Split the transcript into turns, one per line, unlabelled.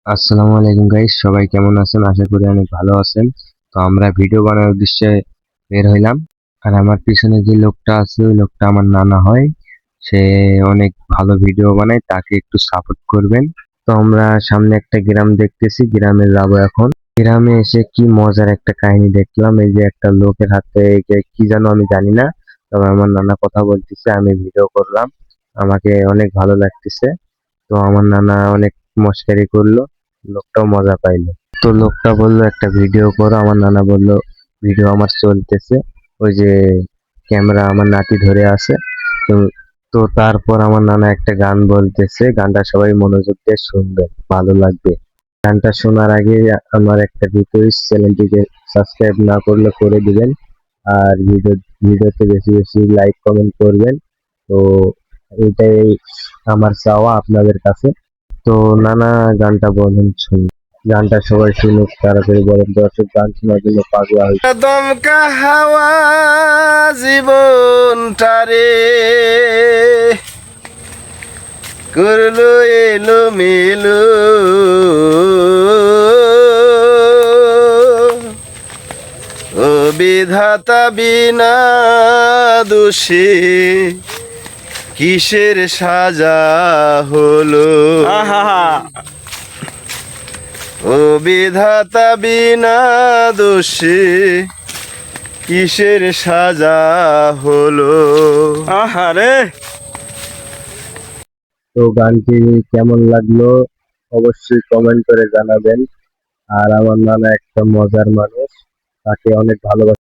আসসালামু আলাইকুম গাইস, সবাই কেমন আছেন? আশা করি অনেক ভালো আছেন। তো আমরা ভিডিও বানানোর উদ্দেশ্যে বের হইলাম। আর আমার পিছনে যে লোকটা আছে ওই লোকটা আমার নানা হয়। সে অনেক ভালো ভিডিও বানায়, তাকে একটু সাপোর্ট করবেন। তো আমরা সামনে একটা গ্রাম দেখতেছি, গ্রামে যাবো এখন। গ্রামে এসে কি মজার একটা কাহিনী দেখলাম। এই যে একটা লোকের হাতে এই যে কি যেন আমি জানি না, তবে আমার নানা কথা বলতেছে, আমি ভিডিও করলাম, আমাকে অনেক ভালো লাগতেছে। তো আমার নানা অনেক মস্কারি করলো, লোকটাও মজা পাইলো। তো লোকটা বললো একটা ভিডিও করো, আমার নানা বললো ভিডিও আমার চলতেছে। ওই যে ক্যামেরা আমার নাতি ধরে আছে। তো তো তারপর আমার নানা একটা গান বলতেছে, গানটা সবাই মনোযোগ দিয়ে শুনবে, ভালো লাগবে। গানটা শোনার আগে আমার একটা রিকোয়েস্ট, চ্যানেলটিকে সাবস্ক্রাইব না করলে করে দিবেন। আর ভিডিওতে বেশি বেশি লাইক কমেন্ট করবেন। তো এটাই আমার চাওয়া আপনাদের কাছে। তো নানা গানটা বলেন, শুনি, গানটা সবাই শুনুক, তাড়াতাড়ি বলেন, দর্শক গান শোনার জন্য পাগলা হয়েছে।
দমকা হাওয়া জীবনটারে করলো এলো মেলো, ও বিধাতা বিনা দোষে কিসের সাজা হলো। ও বিধাতা বিনা দোষে কিসের সাজা হলো। আহারে,
তো গানটি কেমন লাগলো অবশ্যই কমেন্ট করে জানাবেন। আর আমার নানা একটা মজার মানুষ, তাকে অনেক ভালোবাসি।